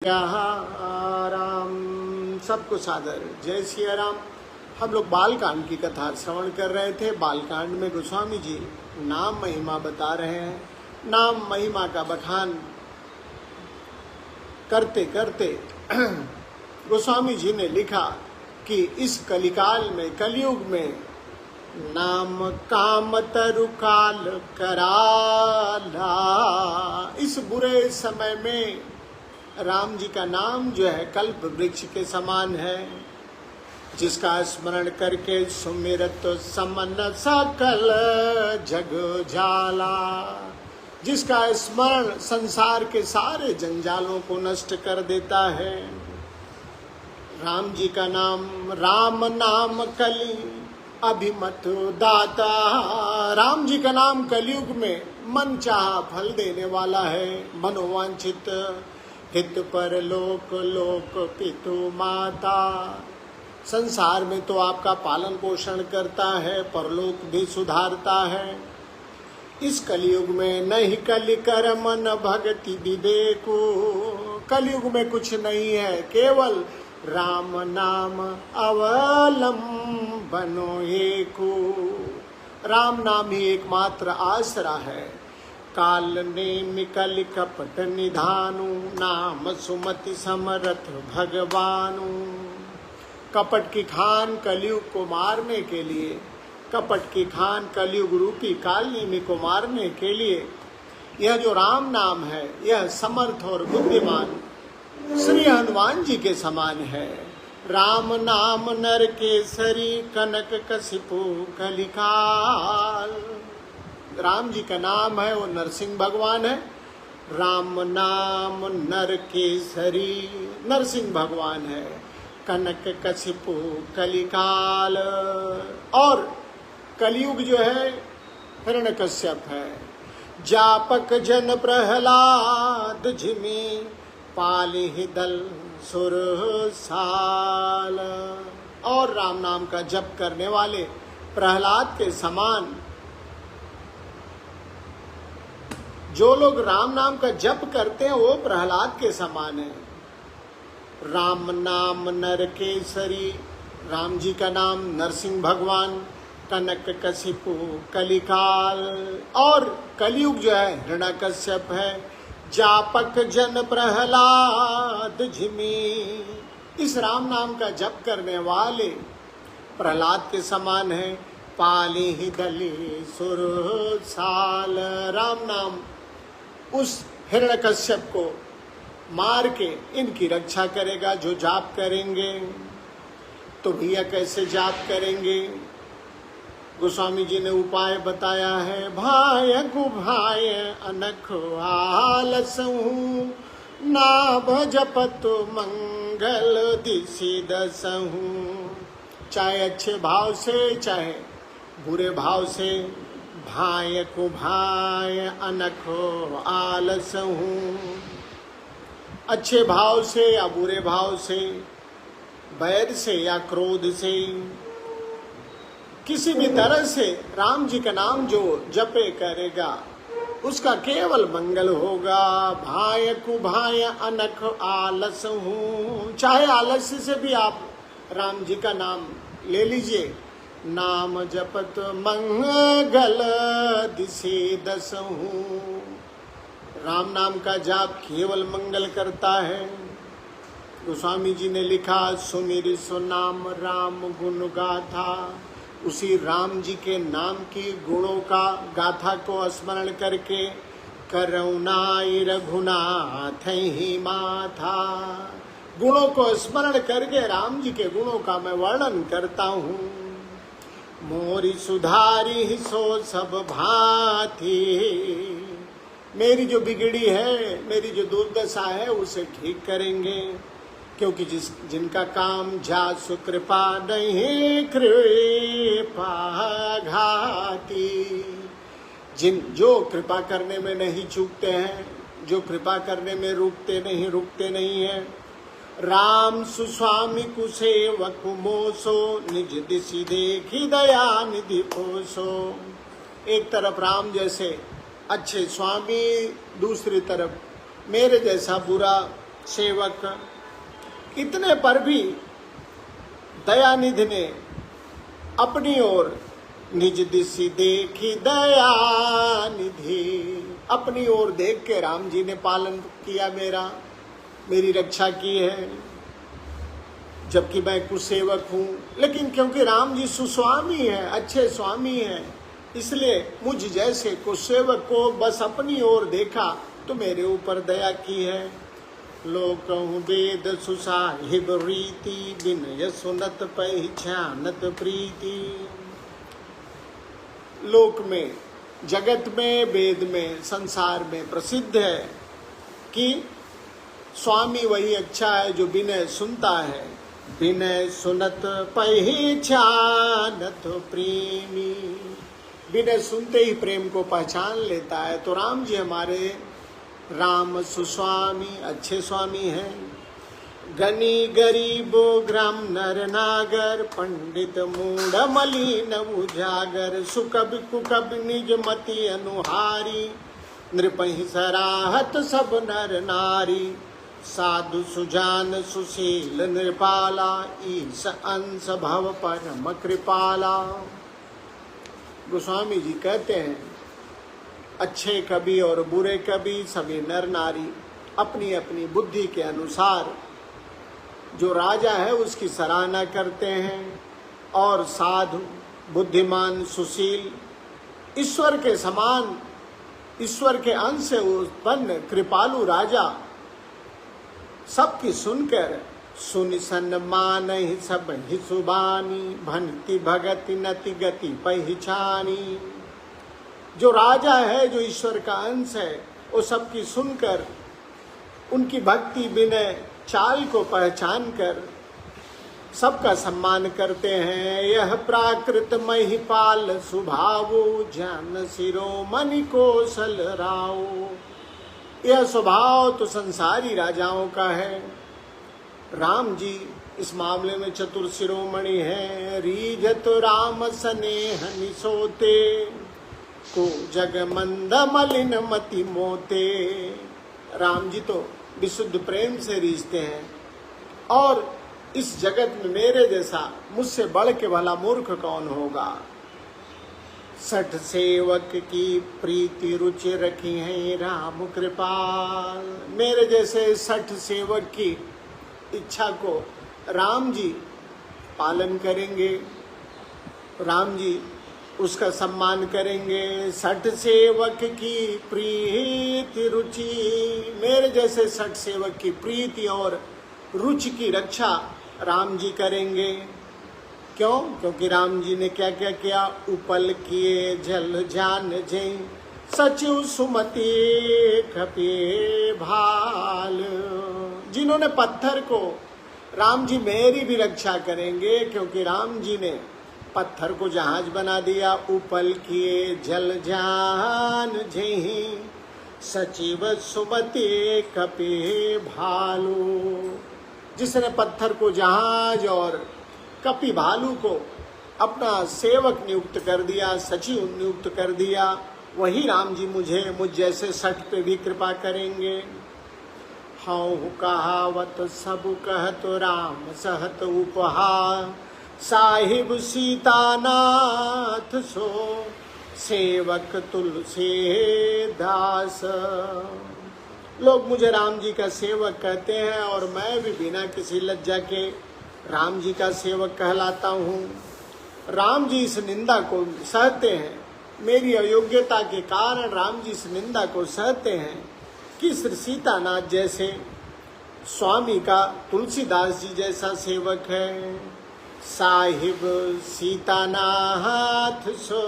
राम सबको सादर जय सिया राम। हम लोग बालकांड की कथा श्रवण कर रहे थे। बालकांड में गोस्वामी जी नाम महिमा बता रहे हैं। नाम महिमा का बखान करते करते गोस्वामी जी ने लिखा कि इस कलिकाल में, कलयुग में नाम काम तरु काल कराला, इस बुरे समय में राम जी का नाम जो है कल्प वृक्ष के समान है, जिसका स्मरण करके सुमिरत समन सकल जग जाला, जिसका स्मरण संसार के सारे जंजालों को नष्ट कर देता है। राम जी का नाम, राम नाम कली अभिमत दाता, राम जी का नाम कलयुग में मन चाहा फल देने वाला है। मनोवांछित हित पर लोक लोक पितु माता, संसार में तो आपका पालन पोषण करता है, परलोक भी सुधारता है। इस कलयुग में नहीं कलि कर्म न भक्ति विवेको, कलयुग में कुछ नहीं है, केवल राम नाम अवलंबनो एको, राम नाम ही एकमात्र आसरा है। काल ने कलि कपट निधानु, नाम सुमति समरथ भगवानु, कपट की खान कलयुग को मारने के लिए, कपट की खान कलयुग रूपी कालनेमी को मारने के लिए यह जो राम नाम है, यह समर्थ और बुद्धिमान श्री हनुमान जी के समान है। राम नाम नर केसरी कनक कसिपु कलिकाल, राम जी का नाम है वो नरसिंह भगवान है। राम नाम नर केसरी, नरसिंह भगवान है। कनक कसिपु कलिकाल, और कलयुग जो है हिरण्यकश्यप है। जापक जन प्रहलाद झिमी पाली दल सुर साल, और राम नाम का जप करने वाले प्रहलाद के समान, जो लोग राम नाम का जप करते हैं वो प्रहलाद के समान है। राम नाम नर केसरी, राम जी का नाम नरसिंह भगवान। कनक कसिपु कलिकाल, और कलयुग जो है हिरण्यकश्यप है। जापक जन प्रहलाद झिमी, इस राम नाम का जप करने वाले प्रहलाद के समान है। पाली ही दली सुर साल, राम नाम उस हिरण्यकश्यप को मार के इनकी रक्षा करेगा जो जाप करेंगे। तो भैया कैसे जाप करेंगे? गोस्वामी जी ने उपाय बताया है। भाय गुभाय अनख आलसहु, नाभ जपत मंगल दिशि दसहु, चाहे अच्छे भाव से चाहे बुरे भाव से, भाय को भाय अनखो आलसहु, अच्छे भाव से या बुरे भाव से, बैर से या क्रोध से, किसी भी तरह से राम जी का नाम जो जपे करेगा उसका केवल मंगल होगा। भाय को भाय अनख आलसहु, चाहे आलस्य से भी आप राम जी का नाम ले लीजिए। नाम जपत मंगल दिशि दसहु, राम नाम का जाप केवल मंगल करता है। गोस्वामी जी ने लिखा, सुमिरि सो नाम राम गुण गाथा, उसी राम जी के नाम की गुणों का गाथा को स्मरण करके, करुणाई रघुनाथ ही माथा, गुणों को स्मरण करके राम जी के गुणों का मैं वर्णन करता हूँ। मोरी सुधारी सो सब भांति, मेरी जो बिगड़ी है, मेरी जो दुर्दशा है उसे ठीक करेंगे, क्योंकि जिनका काम जासु कृपा नहीं कृपा घाती, जो कृपा करने में नहीं चूकते हैं, जो कृपा करने में रुकते नहीं हैं। राम सुस्वामी कुसेवक मोसो, निज दिशि देखी दया निधि पोसो, एक तरफ राम जैसे अच्छे स्वामी, दूसरी तरफ मेरे जैसा बुरा सेवक। इतने पर भी दयानिधि ने अपनी ओर निज दिशि देखी दयानिधि, अपनी ओर देख के राम जी ने पालन किया, मेरी रक्षा की है, जबकि मैं कुसेवक हूँ। लेकिन क्योंकि राम जी सुस्वामी है, अच्छे स्वामी हैं, इसलिए मुझ जैसे कुसेवक को बस अपनी ओर देखा तो मेरे ऊपर दया की है। लोकहु वेद सुसाहिब रीति, बिनय सुनत पहचानत प्रीति। लोक में, जगत में, वेद में, संसार में प्रसिद्ध है कि स्वामी वही अच्छा है जो विनय सुनता है। विनय सुनत पहचानत प्रेमी, विनय सुनते ही प्रेम को पहचान लेता है। तो राम जी हमारे राम सुस्वामी, अच्छे स्वामी हैं। गनी गरीबो ग्राम नर नागर, पंडित मूढ़ मलिन उजागर, सुकब कुकब निज मति अनुहारी, नृपहि सराहत सब नर नारी, साधु सुजान सुशील नृपाला, ईश अंश भव परम कृपाला। गोस्वामी जी कहते हैं अच्छे कवि और बुरे कवि सभी नर नारी अपनी अपनी बुद्धि के अनुसार जो राजा है उसकी सराहना करते हैं, और साधु, बुद्धिमान, सुशील, ईश्वर के समान, ईश्वर के अंश से उत्पन्न कृपालु राजा सबकी सुनकर सुनि सन्मान ही सब ही सुबानी, भनति भगति नति गति पहचानी। जो राजा है, जो ईश्वर का अंश है, वो सबकी सुनकर उनकी भक्ति विनय चाल को पहचान कर सबका सम्मान करते हैं। यह प्राकृत महिपाल सुभावो, ज्ञान शिरोमणि कौशल राओ। यह स्वभाव तो संसारी राजाओं का है। राम जी इस मामले में चतुर शिरोमणि है। रीझत राम स्नेह निसोते, को जग मंद मलिन मति मोते। राम जी तो विशुद्ध प्रेम से रीझते हैं, और इस जगत में मेरे जैसा मुझसे बढ़ के भला मूर्ख कौन होगा। सठ सेवक की प्रीति रुचि रखी है राम कृपाल। मेरे जैसे 60 सेवक की इच्छा को राम जी पालन करेंगे, राम जी उसका सम्मान करेंगे। 60 सेवक की प्रीति रुचि, मेरे जैसे 60 सेवक की प्रीति और रुचि की रक्षा राम जी करेंगे। क्यों? क्योंकि राम जी ने क्या क्या किया। उपल किए जल जान जय, सचिव सुमति खपे भाल। जिन्होंने पत्थर को, राम जी मेरी भी रक्षा करेंगे, क्योंकि राम जी ने पत्थर को जहाज बना दिया। उपल किए जल जान जय, सचिव सुमति कपे भालू। जिसने पत्थर को जहाज और कपि भालू को अपना सेवक नियुक्त कर दिया, सचिव नियुक्त कर दिया, वही राम जी मुझ जैसे 60 पे भी कृपा करेंगे। हऊँ कहावत सब कहत राम सहत उपहार, साहिब सीतानाथ सो सेवक तुलसी दास। लोग मुझे राम जी का सेवक कहते हैं, और मैं भी बिना किसी लज्जा के राम जी का सेवक कहलाता हूँ। राम जी इस निंदा को सहते हैं, मेरी अयोग्यता के कारण राम जी इस निंदा को सहते हैं कि श्री सीतानाथ जैसे स्वामी का तुलसीदास जी जैसा सेवक है। साहिब सीतानाथ सो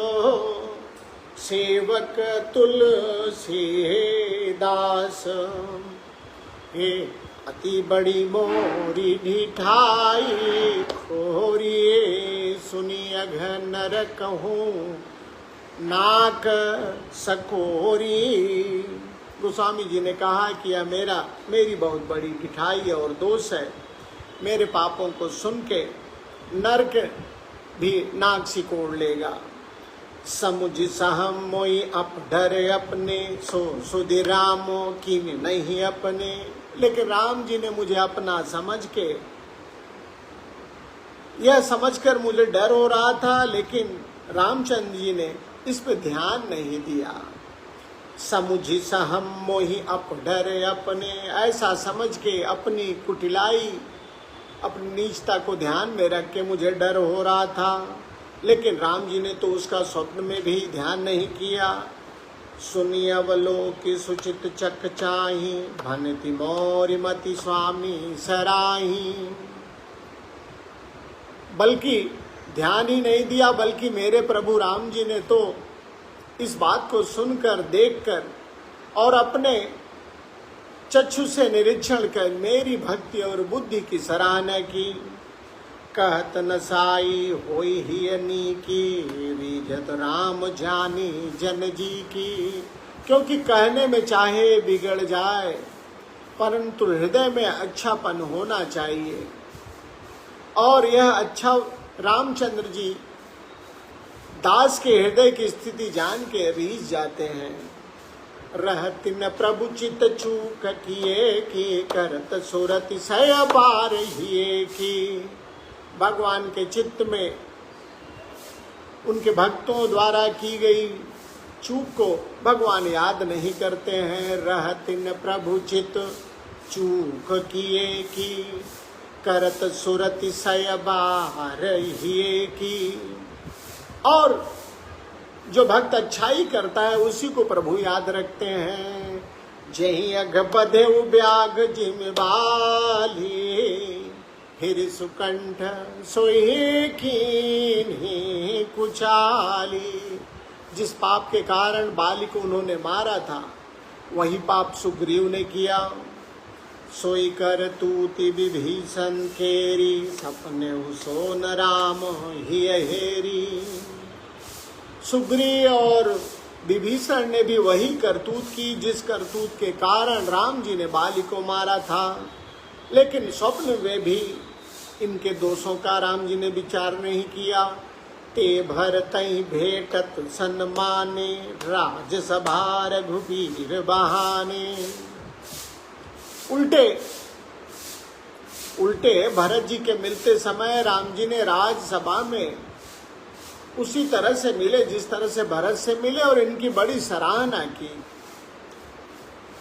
सेवक तुलसी दास। हे अति बड़ी मोरी ढिठाई, खोरिए सुनी अघनर कहूँ नाक सकोरी। गोस्वामी जी ने कहा कि यह मेरी बहुत बड़ी ढिठाई और दोष है। मेरे पापों को सुन के नरक भी नाक सिकोड़ लेगा। समुझ सहम मोई अप डर अपने, सो सुधि रामो कीन नहीं अपने। लेकिन राम जी ने मुझे अपना समझ के, यह समझकर मुझे डर हो रहा था, लेकिन रामचंद्र जी ने इस पे ध्यान नहीं दिया। समुझी सहम मोहि अपडर अपने, ऐसा समझ के अपनी कुटिलाई, अपनी नीचता को ध्यान में रख के मुझे डर हो रहा था, लेकिन राम जी ने तो उसका स्वप्न में भी ध्यान नहीं किया। सुनी अवलोकि सुचित चक चाही, भनति मोरि मति स्वामी सराही। बल्कि ध्यान ही नहीं दिया, बल्कि मेरे प्रभु राम जी ने तो इस बात को सुनकर, देखकर और अपने चक्षु से निरीक्षण कर मेरी भक्ति और बुद्धि की सराहना की। कहत न साई होई हियनी की, रीजत राम जानी जन जी की। क्योंकि कहने में चाहे बिगड़ जाए, परंतु हृदय में अच्छापन होना चाहिए। और यह अच्छा रामचंद्र जी दास के हृदय की स्थिति जान के रीझ जाते हैं। रहति न प्रभु चित चूक किए की, करत सुरति सय बार हिए की। भगवान के चित्त में उनके भक्तों द्वारा की गई चूक को भगवान याद नहीं करते हैं। रहति न प्रभु चित चूक किए की, करत सुरति सय बार हिए की। और जो भक्त अच्छाई करता है उसी को प्रभु याद रखते हैं। जही अघ बधे ब्याग जिम बाली, फिर सुकंठ सोई कीन्ही कुचाली। जिस पाप के कारण बाली को उन्होंने मारा था, वही पाप सुग्रीव ने किया। सोई कर तूति विभीषण केरी, सपने सोन राम ही हेरी। सुग्रीव और विभीषण ने भी वही करतूत की जिस करतूत के कारण राम जी ने बाली को मारा था। लेकिन स्वप्न में भी इनके दोषों का राम जी ने विचार नहीं किया। ते भर तई भेटत सन्माने, राजसभा रघुबीर बहाने। उल्टे भरत जी के मिलते समय राम जी ने राजसभा में उसी तरह से मिले जिस तरह से भरत से मिले, और इनकी बड़ी सराहना की।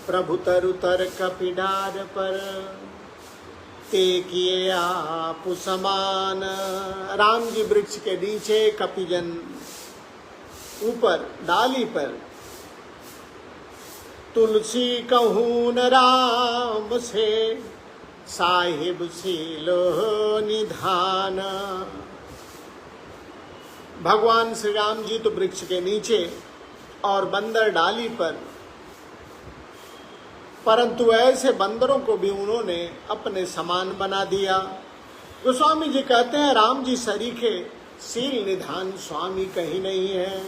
प्रभु तरु तर कपिडार पर, ते किए आप समान। राम जी वृक्ष के नीचे, कपिजन ऊपर डाली पर। तुलसी कहूँ न राम से, साहिब सीलो निधान। भगवान श्री राम जी तो वृक्ष के नीचे और बंदर डाली पर, परंतु ऐसे बंदरों को भी उन्होंने अपने समान बना दिया। गोस्वामी जी कहते हैं राम जी सरीखे सील निधान स्वामी कहीं नहीं है।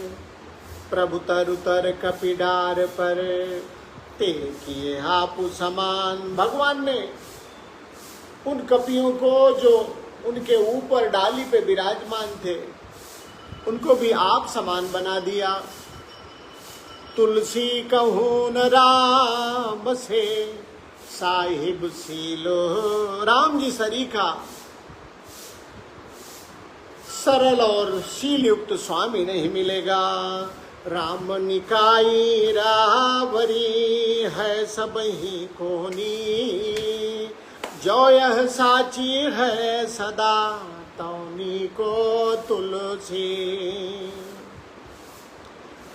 प्रभु तरु तर कपिडार पर, ते किए आप समान। भगवान ने उन कपियों को जो उनके ऊपर डाली पे विराजमान थे, उनको भी आप समान बना दिया। तुलसी कहूँ न राम से, साहिब सीलो। राम जी सरीखा सरल और शील युक्त स्वामी नहीं मिलेगा। राम निकाई रावरी, है सब ही कोनी। जो यह साची है सदा, तौनी को तुलसी।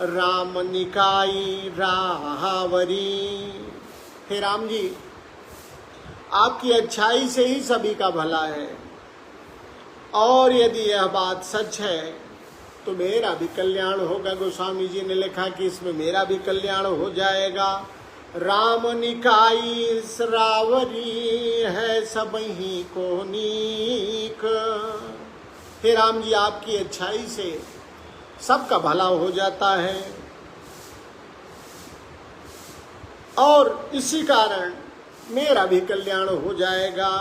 राम निकाई रावरी। हे राम जी, आपकी अच्छाई से ही सभी का भला है, और यदि यह बात सच है तो मेरा भी कल्याण होगा। गोस्वामी जी ने लिखा कि इसमें मेरा भी कल्याण हो जाएगा। राम निकाई रावरी, है सब ही को नीक। हे राम जी, आपकी अच्छाई से सबका भला हो जाता है, और इसी कारण मेरा भी कल्याण हो जाएगा।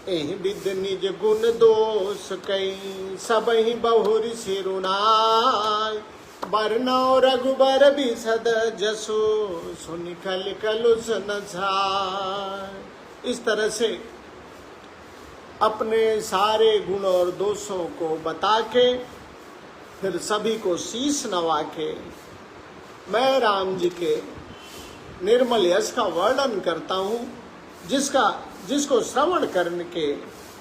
एहि विद निज गुण दोष कई, सब ही बहुरी सिरुनाय। बरनौ रघुबर बिसद जसो, सुनि कल कलुष न छाय। इस तरह से अपने सारे गुण और दोषों को बता के फिर सभी को शीश नवा के मैं राम जी के निर्मल यश का वर्णन करता हूँ, जिसको श्रवण करने के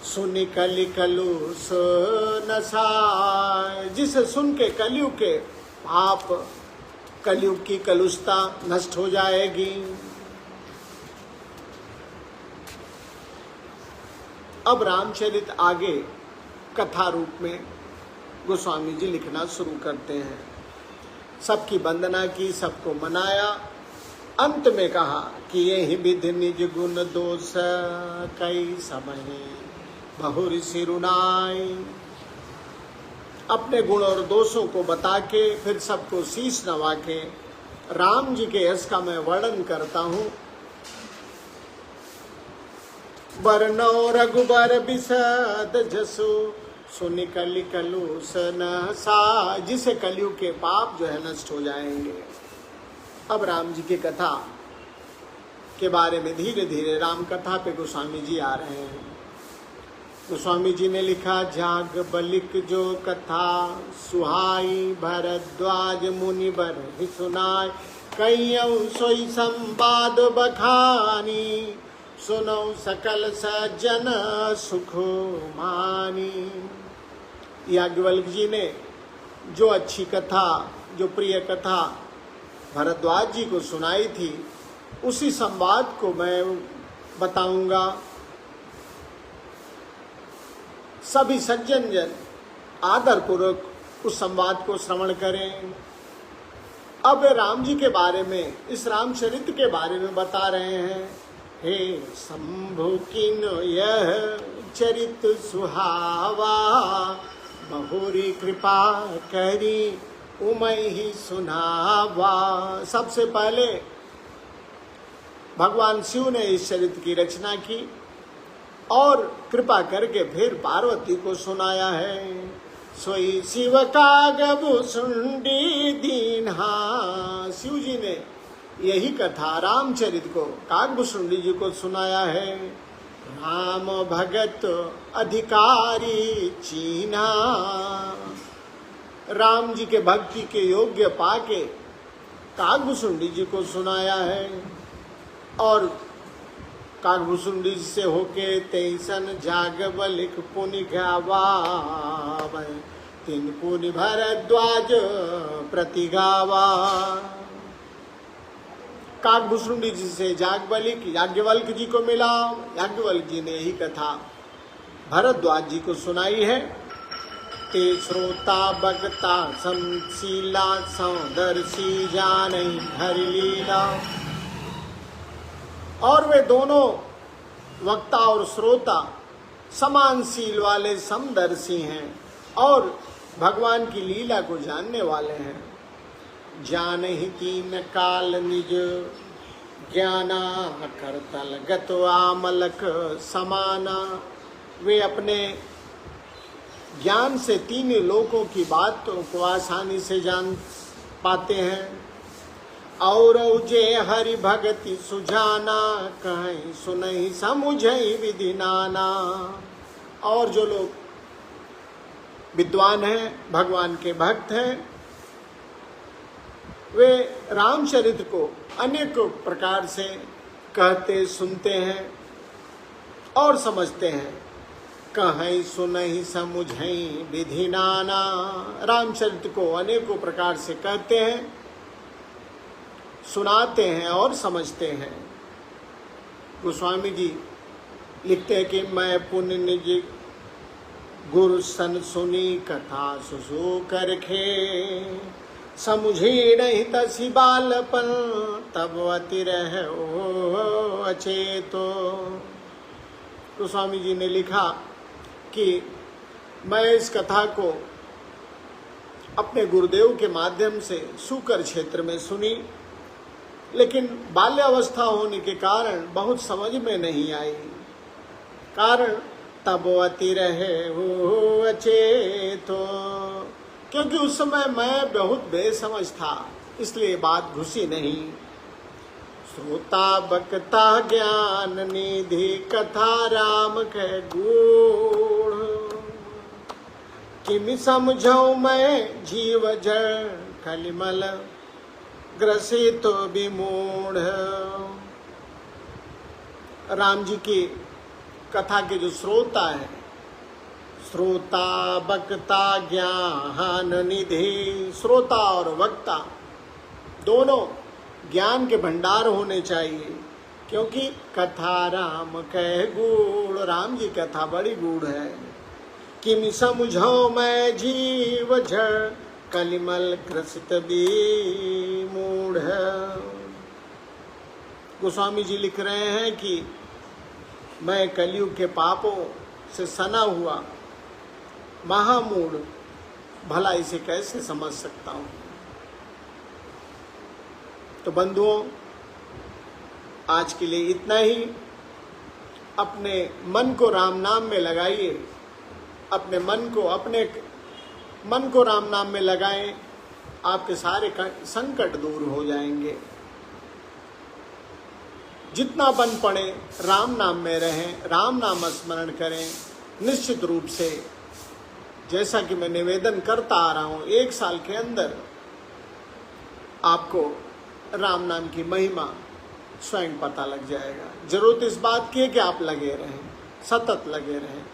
सुनि कलि कलु सो नसाय, जिसे सुन के कलयुग के पाप, कलयुग की कलुषता नष्ट हो जाएगी। अब रामचरित आगे कथा रूप में गोस्वामी जी लिखना शुरू करते हैं। सबकी वंदना की, सबको मनाया, अंत में कहा कि यही विधि निज गुण दोष कई समय बहुर सिरुनाई। अपने गुण और दोषों को बता के फिर सबको शीश नवा के राम जी के यश का मैं वर्णन करता हूँ। वर्णो रघुबर बिसद जसु सुनि कलि कलु सा, जिसे कलयुग के पाप जो है नष्ट हो जाएंगे। अब राम जी की कथा के बारे में धीरे धीरे राम कथा पे गोस्वामी जी आ रहे हैं। गोस्वामी जी ने लिखा, जाग बलिक जो कथा सुहाई, भरद्वाज मुनि बर ही सुनाय, कईयौ सोई संवाद बखानी, सुनो सकल सज्जन सुख मानी। याज्ञवल्क्य जी ने जो अच्छी कथा, जो प्रिय कथा भरद्वाज जी को सुनाई थी, उसी संवाद को मैं बताऊंगा। सभी सज्जन जन आदर पूर्वक उस संवाद को श्रवण करें। अब राम जी के बारे में, इस रामचरित्र के बारे में बता रहे हैं। हे शंभु किन यह चरित सुहावा, बहुरी कृपा करी उमय ही सुनावा। सबसे पहले भगवान शिव ने इस चरित्र की रचना की और कृपा करके फिर पार्वती को सुनाया है। सोई शिव कागबु सुंडी दीन्हा, शिव जी ने यही कथा रामचरित को कागभूषुंडी जी को सुनाया है। राम भगत अधिकारी चीना, राम जी के भक्ति के योग्य पाके कागभूषुंडी जी को सुनाया है। और कागभूषुंडी जी से होके तैसन जागबलिक पुनि गावा, तीन पुनि भरद्वाज प्रति गावा। कागभूषुंडी जी से याज्ञवल्क्य जी को मिला। याज्ञवल्क्य जी ने यही कथा भरद्वाज जी को सुनाई है। ते श्रोता बगता समशीला, सौदर्शी जानई हरि लीला। और वे दोनों वक्ता और श्रोता समानशील वाले समदर्शी हैं और भगवान की लीला को जानने वाले हैं। जानहि तीन काल निज ज्ञाना, करतल गत्वा मलक समाना। वे अपने ज्ञान से तीन लोकों की बातों को आसानी से जान पाते हैं। और जे हरि भगति सुजाना, कहीं सुनहि समुझहि विधि नाना। और जो लोग विद्वान हैं, भगवान के भक्त हैं, वे रामचरित्र को अनेक प्रकार से कहते सुनते हैं और समझते हैं। कहीं सुनहि समुझहि विधि नाना, रामचरित्र को अनेकों प्रकार से कहते हैं, सुनाते हैं और समझते हैं। गोस्वामी जी लिखते हैं कि मैं पुण्य निज गुरु सन सुनी, कथा सुसु करखे, समुझी नहीं तसी बालपन, तब अति रह अचेतो। गोस्वामी जी ने लिखा कि मैं इस कथा को अपने गुरुदेव के माध्यम से सूकर क्षेत्र में सुनी, लेकिन बाल्यावस्था होने के कारण बहुत समझ में नहीं आई। कारण तब अति रहे अचेतो, क्योंकि उस समय मैं बहुत बेसमझ था, इसलिए बात घुसी नहीं। श्रोता बकता ज्ञान निधि कथा राम कह गूढ़। किमि समझौ मैं जीव जड़ कलिमल ग्रसित विमूढ़। राम जी की कथा के जो श्रोता है, श्रोता वक्ता ज्ञान निधि, श्रोता और वक्ता दोनों ज्ञान के भंडार होने चाहिए, क्योंकि कथा राम कह गूढ़, राम जी कथा बड़ी गूढ़ है। किमि समझौ मैं जीव जड़ कलिमल ग्रसित विमूढ़। गोस्वामी जी लिख रहे हैं कि मैं कलयुग के पापों से सना हुआ महामूढ़ भला इसे कैसे समझ सकता हूं। तो बंधुओं, आज के लिए इतना ही। अपने मन को राम नाम में लगाइए, अपने मन को राम नाम में लगाएं, आपके सारे संकट दूर हो जाएंगे। जितना बन पड़े राम नाम में रहें, राम नाम स्मरण करें। निश्चित रूप से जैसा कि मैं निवेदन करता आ रहा हूं, 1 साल के अंदर आपको राम नाम की महिमा स्वयं पता लग जाएगा। जरूरत इस बात की है कि आप लगे रहें, सतत लगे रहें।